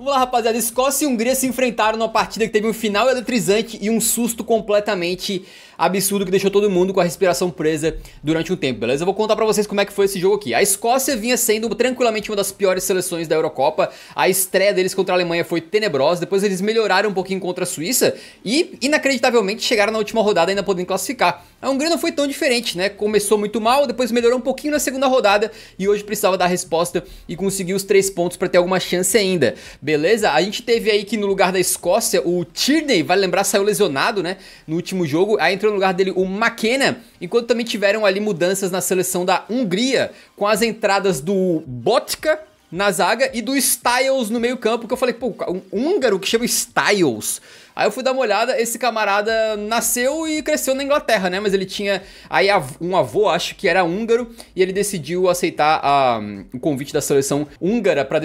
Vamos lá, rapaziada. Escócia e Hungria se enfrentaram numa partida que teve um final eletrizante e um susto completamente absurdo que deixou todo mundo com a respiração presa durante um tempo, beleza? Eu vou contar pra vocês como é que foi esse jogo aqui. A Escócia vinha sendo tranquilamente uma das piores seleções da Eurocopa. A estreia deles contra a Alemanha foi tenebrosa. Depois eles melhoraram um pouquinho contra a Suíça e, inacreditavelmente, chegaram na última rodada ainda podendo classificar. A Hungria não foi tão diferente, né? Começou muito mal, depois melhorou um pouquinho na segunda rodada e hoje precisava dar a resposta e conseguir os 3 pontos pra ter alguma chance ainda. Beleza? A gente teve aí que no lugar da Escócia, o Tierney, vale lembrar, saiu lesionado, né? No último jogo. Aí entrou no lugar dele o McKenna, enquanto também tiveram ali mudanças na seleção da Hungria, com as entradas do Botka na zaga e do Styles no meio campo, que eu falei, pô, um húngaro que chama Styles. Aí eu fui dar uma olhada, esse camarada nasceu e cresceu na Inglaterra, né? Mas ele tinha aí um avô, acho que era húngaro, e ele decidiu aceitar o convite da seleção húngara pra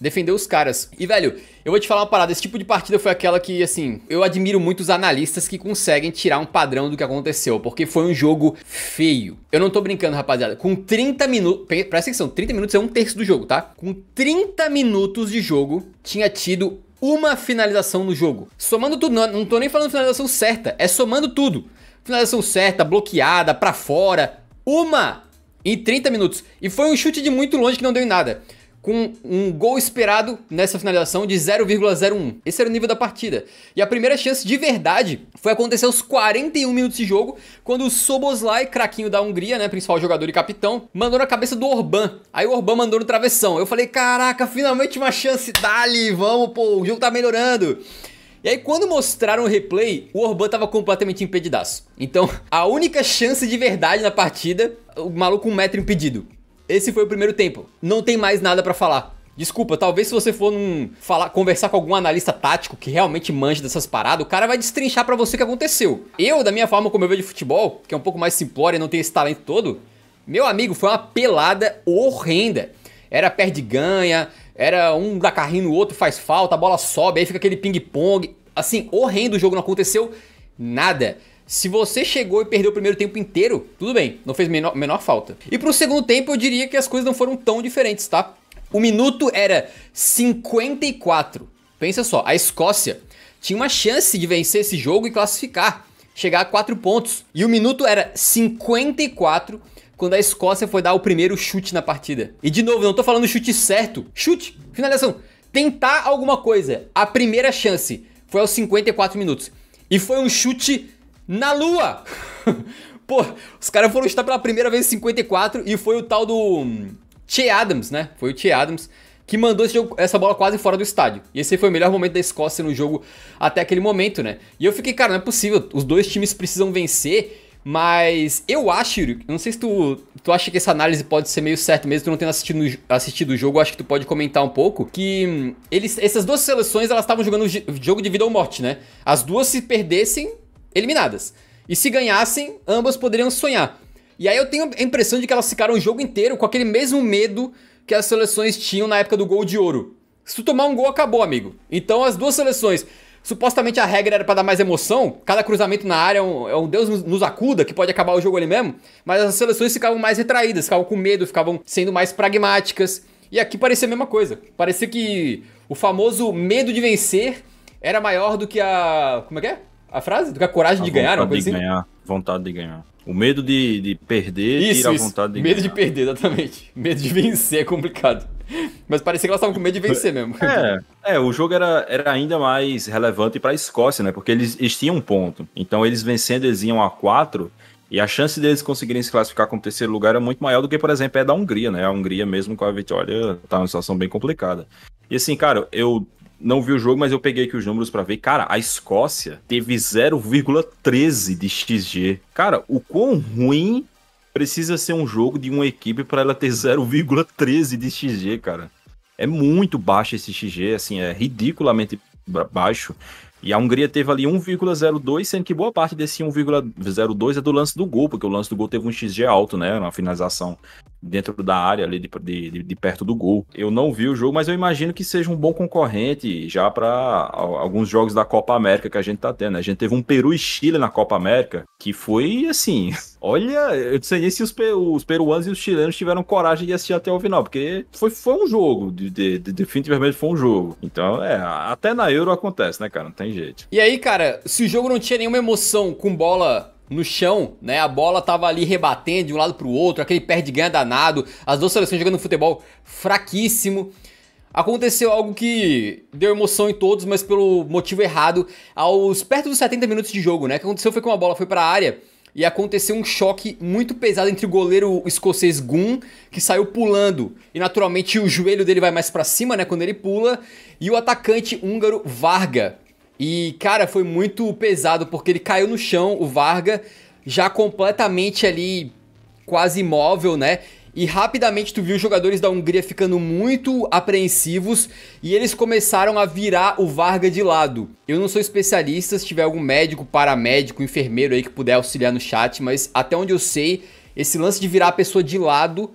defender os caras. E, velho, eu vou te falar uma parada, esse tipo de partida foi aquela que, assim, eu admiro muito os analistas que conseguem tirar um padrão do que aconteceu, porque foi um jogo feio. Eu não tô brincando, rapaziada, com 30 minutos, presta atenção, 30 minutos é um terço do jogo, tá? Com 30 minutos de jogo, tinha tido uma finalização no jogo. Somando tudo, não tô nem falando finalização certa, é somando tudo. Finalização certa, bloqueada, pra fora, uma em 30 minutos. E foi um chute de muito longe que não deu em nada. Com um gol esperado nessa finalização de 0,01. Esse era o nível da partida. E a primeira chance de verdade foi acontecer aos 41 minutos de jogo, quando o Szoboszlai, craquinho da Hungria, né, principal jogador e capitão, mandou na cabeça do Orbán. Aí o Orbán mandou no travessão. Eu falei, caraca, finalmente uma chance, dali, vamos, pô, o jogo tá melhorando. E aí quando mostraram o replay, o Orbán tava completamente impedidaço. Então, a única chance de verdade na partida, o maluco 1 metro impedido. Esse foi o primeiro tempo. Não tem mais nada pra falar. Desculpa, talvez se você for conversar com algum analista tático que realmente manja dessas paradas, o cara vai destrinchar pra você o que aconteceu. Eu, da minha forma como eu vejo de futebol, que é um pouco mais simplória e não tem esse talento todo, meu amigo, foi uma pelada horrenda. Era perde-ganha, era um dá carrinho no outro, faz falta, a bola sobe, aí fica aquele ping-pong. Assim, horrendo, o jogo não aconteceu nada. Se você chegou e perdeu o primeiro tempo inteiro, tudo bem, não fez menor falta. E pro segundo tempo eu diria que as coisas não foram tão diferentes, tá? O minuto era 54. Pensa só, a Escócia tinha uma chance de vencer esse jogo e classificar, chegar a 4 pontos. E o minuto era 54 quando a Escócia foi dar o primeiro chute na partida. E de novo, não tô falando chute certo, chute, finalização, tentar alguma coisa. A primeira chance foi aos 54 minutos. E foi um chute na lua! Pô, os caras foram chutar pela primeira vez em 54 e foi o tal do Che Adams, né? Foi o Che Adams que mandou essa bola quase fora do estádio. E esse foi o melhor momento da Escócia no jogo até aquele momento, né? E eu fiquei, cara, não é possível, os dois times precisam vencer, mas eu acho, Yuri, não sei se tu acha que essa análise pode ser meio certa mesmo, tu não tendo assistido o jogo, acho que tu pode comentar um pouco, que essas duas seleções, elas estavam jogando jogo de vida ou morte, né? As duas se perdessem, eliminadas. E se ganhassem, ambas poderiam sonhar. E aí eu tenho a impressão de que elas ficaram o jogo inteiro com aquele mesmo medo que as seleções tinham na época do gol de ouro. Se tu tomar um gol, acabou, amigo. Então as duas seleções, supostamente a regra era pra dar mais emoção, cada cruzamento na área é um Deus nos acuda, que pode acabar o jogo ali mesmo, mas as seleções ficavam mais retraídas, ficavam com medo, ficavam sendo mais pragmáticas. E aqui parecia a mesma coisa. Parecia que o famoso medo de vencer era maior do que a... Como é que é? A frase? Do que a coragem de ganhar, uma coisa assim? Vontade de ganhar. O medo de perder tira a vontade de ganhar. Medo de perder, exatamente. Medo de vencer é complicado. Mas parecia que elas estavam com medo de vencer mesmo. O jogo era ainda mais relevante para a Escócia, né? Porque eles tinham um ponto. Então eles vencendo, eles iam a 4. E a chance deles conseguirem se classificar como terceiro lugar era muito maior do que, por exemplo, da Hungria, né? A Hungria, mesmo com a vitória, tá numa situação bem complicada. E assim, cara, eu não vi o jogo, mas eu peguei aqui os números pra ver. Cara, a Escócia teve 0,13 de XG. Cara, o quão ruim precisa ser um jogo de uma equipe pra ela ter 0,13 de XG, cara? É muito baixo esse XG, assim, é ridiculamente baixo. E a Hungria teve ali 1,02, sendo que boa parte desse 1,02 é do lance do gol, porque o lance do gol teve um XG alto, né, na finalização. dentro da área ali de perto do gol. Eu não vi o jogo, mas eu imagino que seja um bom concorrente já para alguns jogos da Copa América que a gente tá tendo, né? A gente teve um Peru e Chile na Copa América, que foi assim, olha, eu não sei nem se os peruanos e os chilenos tiveram coragem de assistir até o final, porque foi um jogo, definitivamente foi um jogo. Então, até na Euro acontece, né, cara? Não tem jeito. E aí, cara, se o jogo não tinha nenhuma emoção com bola no chão, né, a bola tava ali rebatendo de um lado pro outro, aquele perde-ganha danado, as duas seleções jogando futebol fraquíssimo. Aconteceu algo que deu emoção em todos, mas pelo motivo errado, perto dos 70 minutos de jogo, né? O que aconteceu foi que uma bola foi pra área e aconteceu um choque muito pesado entre o goleiro escocês Gunn, que saiu pulando, e naturalmente o joelho dele vai mais pra cima, né, quando ele pula, e o atacante húngaro Varga. E, cara, foi muito pesado, porque ele caiu no chão, o Varga, já completamente ali, quase imóvel, né? E rapidamente tu viu os jogadores da Hungria ficando muito apreensivos e eles começaram a virar o Varga de lado. Eu não sou especialista, se tiver algum médico, paramédico, enfermeiro aí que puder auxiliar no chat, mas até onde eu sei, esse lance de virar a pessoa de lado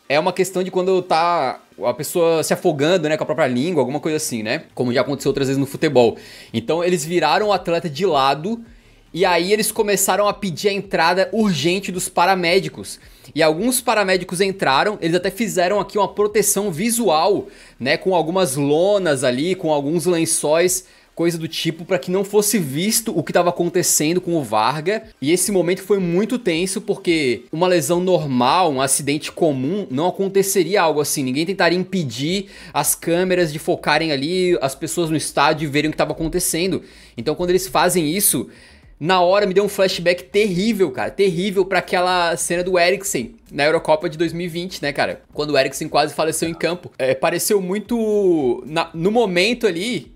é uma questão de quando tá a pessoa se afogando, né, com a própria língua, alguma coisa assim, né? Como já aconteceu outras vezes no futebol. Então eles viraram o atleta de lado e aí eles começaram a pedir a entrada urgente dos paramédicos. E alguns paramédicos entraram, eles até fizeram aqui uma proteção visual, né, com algumas lonas ali, com alguns lençóis, coisa do tipo, para que não fosse visto o que estava acontecendo com o Varga. E esse momento foi muito tenso, porque uma lesão normal, um acidente comum, não aconteceria algo assim. Ninguém tentaria impedir as câmeras de focarem ali, as pessoas no estádio e verem o que estava acontecendo. Então quando eles fazem isso, na hora me deu um flashback terrível, cara. Terrível pra aquela cena do Eriksen na Eurocopa de 2020, né, cara? Quando o Eriksen quase faleceu em campo. Pareceu muito... no momento ali...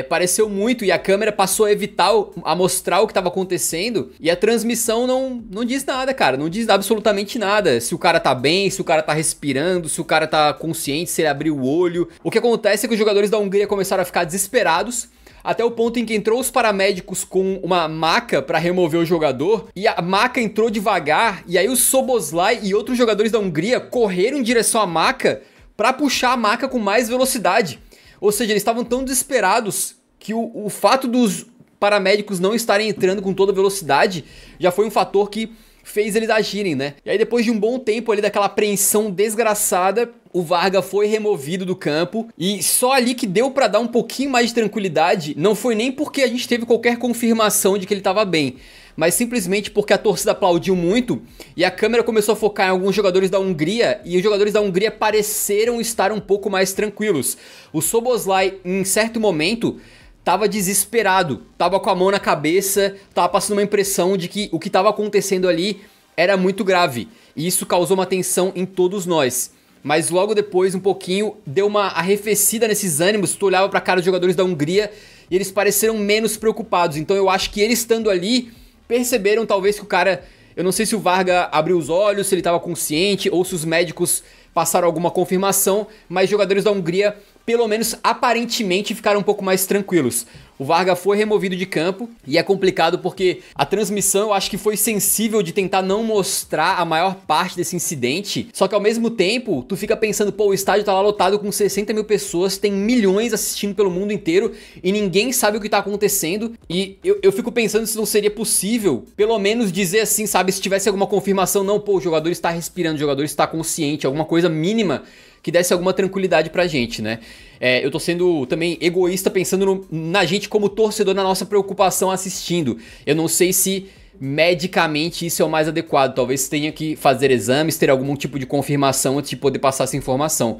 pareceu muito, e a câmera passou a evitar, a mostrar o que estava acontecendo, e a transmissão não diz nada, cara, não diz absolutamente nada, se o cara tá bem, se o cara tá respirando, se o cara tá consciente, se ele abriu o olho. O que acontece é que os jogadores da Hungria começaram a ficar desesperados, até o ponto em que entrou os paramédicos com uma maca para remover o jogador, e a maca entrou devagar, e aí o Szoboszlai e outros jogadores da Hungria correram em direção à maca para puxar a maca com mais velocidade. Ou seja, eles estavam tão desesperados que o fato dos paramédicos não estarem entrando com toda velocidade já foi um fator que fez eles agirem, né? E aí depois de um bom tempo ali daquela apreensão desgraçada, o Varga foi removido do campo e só ali que deu pra dar um pouquinho mais de tranquilidade, não foi nem porque a gente teve qualquer confirmação de que ele tava bem, mas simplesmente porque a torcida aplaudiu muito e a câmera começou a focar em alguns jogadores da Hungria e os jogadores da Hungria pareceram estar um pouco mais tranquilos. O Szoboszlai, em certo momento, tava desesperado, tava com a mão na cabeça, tava passando uma impressão de que o que tava acontecendo ali era muito grave. E isso causou uma tensão em todos nós. Mas logo depois, um pouquinho, deu uma arrefecida nesses ânimos, tu olhava pra cara dos jogadores da Hungria e eles pareceram menos preocupados. Então eu acho que eles estando ali, perceberam talvez que o cara... Eu não sei se o Varga abriu os olhos, se ele estava consciente ou se os médicos passaram alguma confirmação, mas jogadores da Hungria, pelo menos aparentemente, ficaram um pouco mais tranquilos. O Varga foi removido de campo e é complicado porque a transmissão eu acho que foi sensível de tentar não mostrar a maior parte desse incidente, só que ao mesmo tempo tu fica pensando, pô, o estádio tá lá lotado com 60 mil pessoas, tem milhões assistindo pelo mundo inteiro e ninguém sabe o que tá acontecendo, e eu fico pensando se não seria possível pelo menos dizer assim, sabe, se tivesse alguma confirmação, não, pô, o jogador está respirando, o jogador está consciente, alguma coisa mínima que desse alguma tranquilidade pra gente, né? Eu tô sendo também egoísta pensando na gente como torcedor, na nossa preocupação assistindo. Eu não sei se medicamente isso é o mais adequado. Talvez tenha que fazer exames, ter algum tipo de confirmação antes de poder passar essa informação.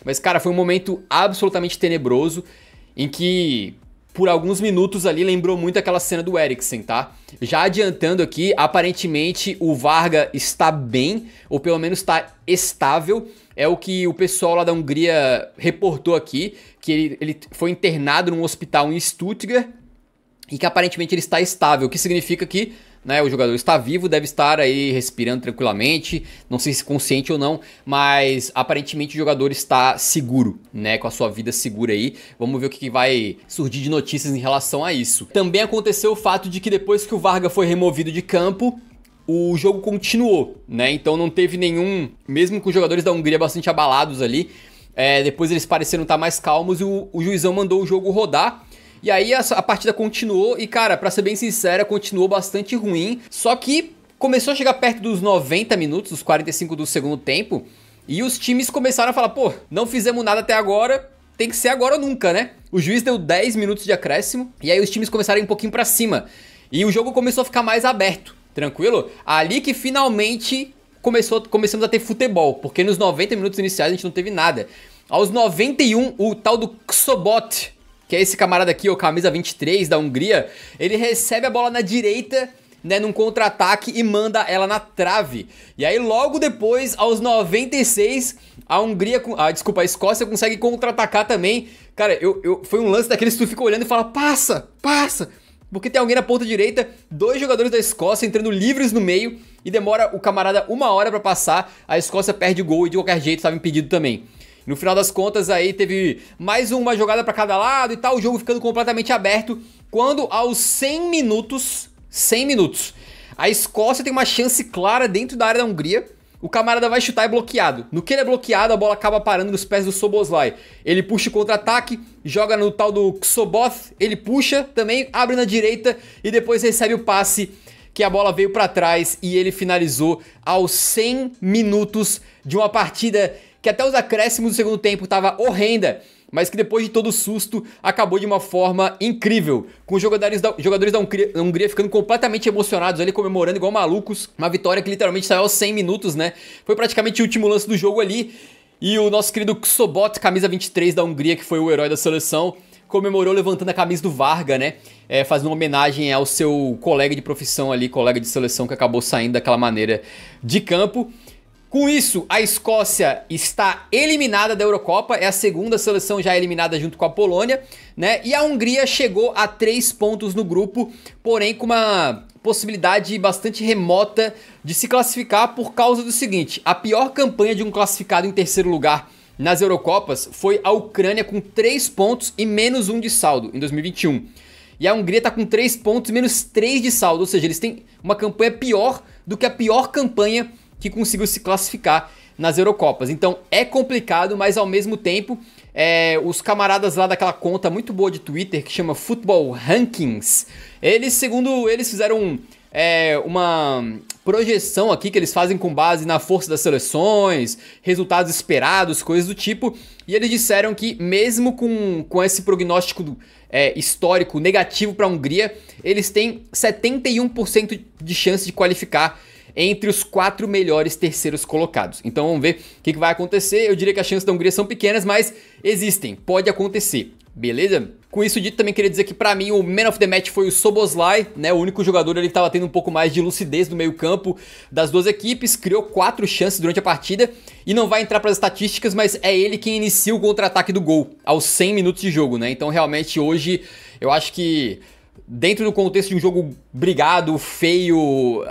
Mas, cara, foi um momento absolutamente tenebroso em que, por alguns minutos ali, lembrou muito aquela cena do Eriksen, tá? Já adiantando aqui, aparentemente o Varga está bem, ou pelo menos está estável. É o que o pessoal lá da Hungria reportou aqui, que ele foi internado num hospital em Stuttgart e que aparentemente ele está estável, o que significa que, né, o jogador está vivo, deve estar aí respirando tranquilamente, não sei se consciente ou não, mas aparentemente o jogador está seguro, né, com a sua vida segura aí. Vamos ver o que vai surgir de notícias em relação a isso. Também aconteceu o fato de que depois que o Varga foi removido de campo, o jogo continuou, né? Então não teve nenhum, mesmo com os jogadores da Hungria bastante abalados ali, depois eles pareceram estar mais calmos e o juizão mandou o jogo rodar. E aí a partida continuou e, cara, pra ser bem sincera, continuou bastante ruim. Só que começou a chegar perto dos 90 minutos, dos 45 do segundo tempo, e os times começaram a falar, pô, não fizemos nada até agora, tem que ser agora ou nunca, né? O juiz deu 10 minutos de acréscimo, e aí os times começaram a ir um pouquinho pra cima. E o jogo começou a ficar mais aberto, tranquilo? Ali que finalmente começamos a ter futebol, porque nos 90 minutos iniciais a gente não teve nada. Aos 91, o tal do Ksobot, que é esse camarada aqui, o camisa 23 da Hungria, ele recebe a bola na direita, né, num contra-ataque e manda ela na trave. E aí logo depois, aos 96, a Escócia consegue contra-atacar também. Cara, foi um lance daqueles que tu fica olhando e fala, passa, porque tem alguém na ponta direita, 2 jogadores da Escócia entrando livres no meio e demora o camarada 1 hora pra passar, a Escócia perde o gol e de qualquer jeito estava impedido também. No final das contas aí teve mais uma jogada pra cada lado e tal, o jogo ficando completamente aberto, quando aos 100 minutos, a Escócia tem uma chance clara dentro da área da Hungria, o camarada vai chutar e é bloqueado. No que ele é bloqueado, a bola acaba parando nos pés do Szoboszlai. Ele puxa o contra-ataque, joga no tal do Ksobot, ele puxa também, abre na direita e depois recebe o passe que a bola veio pra trás e ele finalizou aos 100 minutos de uma partida que até os acréscimos do segundo tempo tava horrenda, mas que depois de todo o susto, acabou de uma forma incrível, com os jogadores da Hungria ficando completamente emocionados ali, comemorando igual malucos, uma vitória que literalmente saiu aos 100 minutos, né? Foi praticamente o último lance do jogo ali, e o nosso querido Ksobot, camisa 23 da Hungria, que foi o herói da seleção, comemorou levantando a camisa do Varga, né? Fazendo uma homenagem ao seu colega de profissão ali, colega de seleção que acabou saindo daquela maneira de campo. Com isso, a Escócia está eliminada da Eurocopa, é a segunda seleção já eliminada junto com a Polônia, né? E a Hungria chegou a 3 pontos no grupo, porém com uma possibilidade bastante remota de se classificar por causa do seguinte: a pior campanha de um classificado em terceiro lugar nas Eurocopas foi a Ucrânia com 3 pontos e menos 1 de saldo em 2021. E a Hungria está com 3 pontos e menos 3 de saldo, ou seja, eles têm uma campanha pior do que a pior campanha que conseguiu se classificar nas Eurocopas. Então é complicado, mas ao mesmo tempo, os camaradas lá daquela conta muito boa de Twitter, que chama Football Rankings, segundo eles fizeram uma projeção aqui que eles fazem com base na força das seleções, resultados esperados, coisas do tipo, e eles disseram que mesmo com esse prognóstico histórico negativo para a Hungria, eles têm 71% de chance de qualificar entre os 4 melhores terceiros colocados. Então vamos ver o que vai acontecer. Eu diria que as chances da Hungria são pequenas, mas existem, pode acontecer, beleza? Com isso dito, também queria dizer que pra mim o Man of the Match foi o Szoboszlai, né? O único jogador ele que tava tendo um pouco mais de lucidez no meio campo das duas equipes, criou 4 chances durante a partida e não vai entrar pras estatísticas, mas é ele quem inicia o contra-ataque do gol aos 100 minutos de jogo, né? Então realmente hoje eu acho que dentro do contexto de um jogo brigado, feio,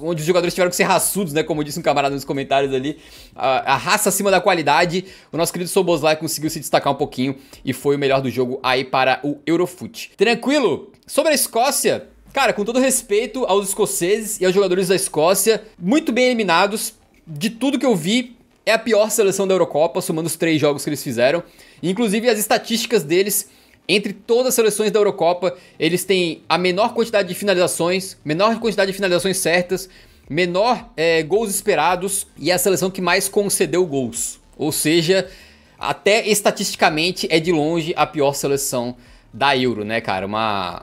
onde os jogadores tiveram que ser raçudos, né? Como disse um camarada nos comentários ali, a raça acima da qualidade, o nosso querido Szoboszlai conseguiu se destacar um pouquinho e foi o melhor do jogo aí para o Eurofoot. Tranquilo? Sobre a Escócia, cara, com todo respeito aos escoceses e aos jogadores da Escócia, muito bem eliminados, de tudo que eu vi, é a pior seleção da Eurocopa, somando os 3 jogos que eles fizeram, inclusive as estatísticas deles. Entre todas as seleções da Eurocopa, eles têm a menor quantidade de finalizações, menor quantidade de finalizações certas, menor gols esperados e é a seleção que mais concedeu gols. Ou seja, até estatisticamente é de longe a pior seleção da Euro, né, cara?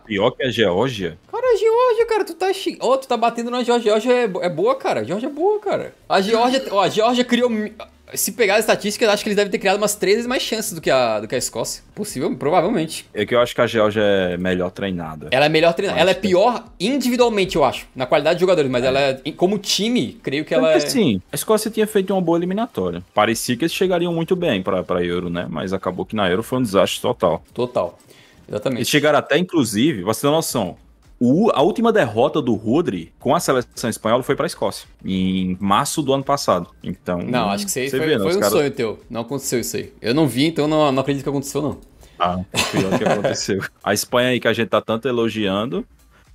Pior que a Geórgia? Cara, a Geórgia, cara, tu tá batendo na Geórgia. A Geórgia é boa, cara. A Geórgia é boa, cara. A Geórgia criou... Se pegar as estatísticas, acho que eles devem ter criado umas 3 vezes mais chances do que a Escócia. Possível, provavelmente. É que eu acho que a Geórgia é melhor treinada. Ela é melhor treinada. Ela é pior individualmente, eu acho, na qualidade de jogadores. Mas ela, como time, creio que ela é... Sim, a Escócia tinha feito uma boa eliminatória. Parecia que eles chegariam muito bem pra Euro, né? Mas acabou que na Euro foi um desastre total. Total. Exatamente. Eles chegaram até, inclusive, pra você ter noção... A última derrota do Rodri com a seleção espanhola foi pra Escócia, em março do ano passado. Então. Não, acho que isso aí foi um sonho teu. Não aconteceu isso aí. Eu não vi, então não acredito que aconteceu, não. Foi o que aconteceu. A Espanha aí que a gente tá tanto elogiando,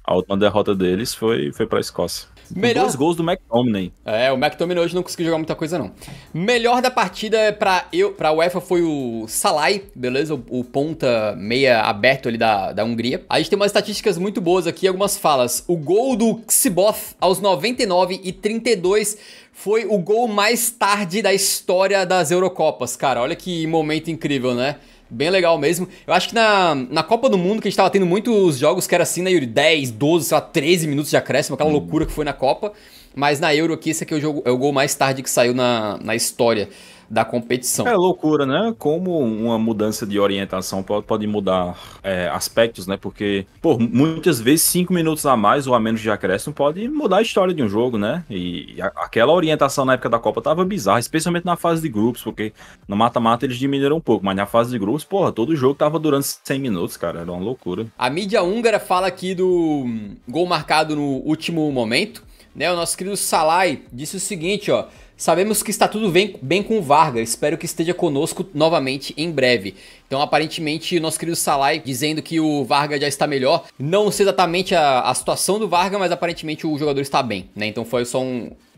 a última derrota deles foi pra Escócia. Melhor... 2 gols do McTominay. O McTominay hoje não conseguiu jogar muita coisa, não. Melhor da partida pra UEFA foi o Salai, beleza? O ponta meia aberto ali da Hungria. A gente tem umas estatísticas muito boas aqui, algumas falas. O gol do Xiboth aos 99 e 32 foi o gol mais tarde da história das Eurocopas, cara. Olha que momento incrível, né? Bem legal mesmo. Eu acho que na Copa do Mundo, que a gente tava tendo muitos jogos que era assim, né, Yuri? 10, 12, sei lá, 13 minutos de acréscimo, aquela loucura que foi na Copa. Mas na Euro aqui, esse aqui é o gol mais tarde que saiu na história da competição. É loucura, né? Como uma mudança de orientação pode mudar aspectos, né? Porque, pô, muitas vezes 5 minutos a mais ou a menos de acréscimo pode mudar a história de um jogo, né? E aquela orientação na época da Copa tava bizarra, especialmente na fase de grupos, porque no mata-mata eles diminuíram um pouco, mas na fase de grupos, porra, todo jogo tava durando 100 minutos, cara, era uma loucura. A mídia húngara fala aqui do gol marcado no último momento, né? O nosso querido Salai disse o seguinte, ó: sabemos que está tudo bem com o Varga, espero que esteja conosco novamente em breve. Então, aparentemente, o nosso querido Salai dizendo que o Varga já está melhor. Não sei exatamente a situação do Varga, mas aparentemente o jogador está bem, né? Então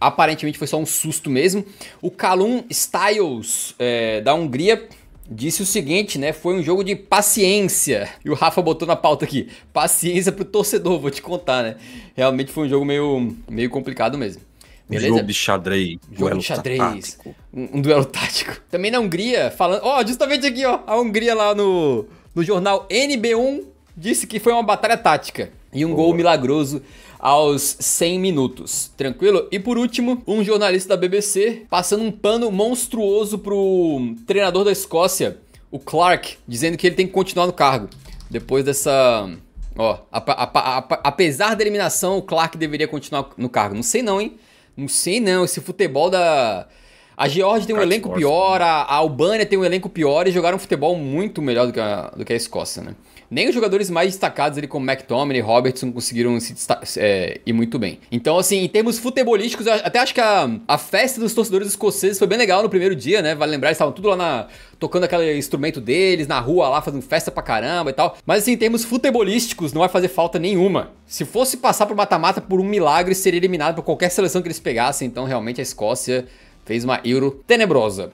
aparentemente foi só um susto mesmo. O Kalum Styles, da Hungria, disse o seguinte, né? Foi um jogo de paciência. E o Rafa botou na pauta aqui: paciência pro torcedor, vou te contar, né? Realmente foi um jogo meio complicado mesmo. Beleza? Jogo de xadrez. Jogo de xadrez. Um duelo tático. Também na Hungria, falando... justamente aqui, a Hungria lá no jornal NB1 disse que foi uma batalha tática. E um gol milagroso aos 100 minutos. Tranquilo? E por último, um jornalista da BBC passando um pano monstruoso pro treinador da Escócia, o Clark, dizendo que ele tem que continuar no cargo. Depois dessa... apesar da eliminação, o Clark deveria continuar no cargo. Não sei não, hein? Não sei não, esse futebol da... A Geórgia tem um elenco pior, a Albânia tem um elenco pior e jogaram um futebol muito melhor do que a Escócia, né? Nem os jogadores mais destacados ali como McTominay e Robertson conseguiram ir muito bem. Então, assim, em termos futebolísticos, eu até acho que a festa dos torcedores escoceses foi bem legal no primeiro dia, né? Vale lembrar, eles estavam tudo lá tocando aquele instrumento deles, na rua lá, fazendo festa pra caramba e tal. Mas, assim, em termos futebolísticos, não vai fazer falta nenhuma. Se fosse passar pro mata-mata por um milagre, seria eliminado por qualquer seleção que eles pegassem. Então, realmente, a Escócia fez uma Euro tenebrosa.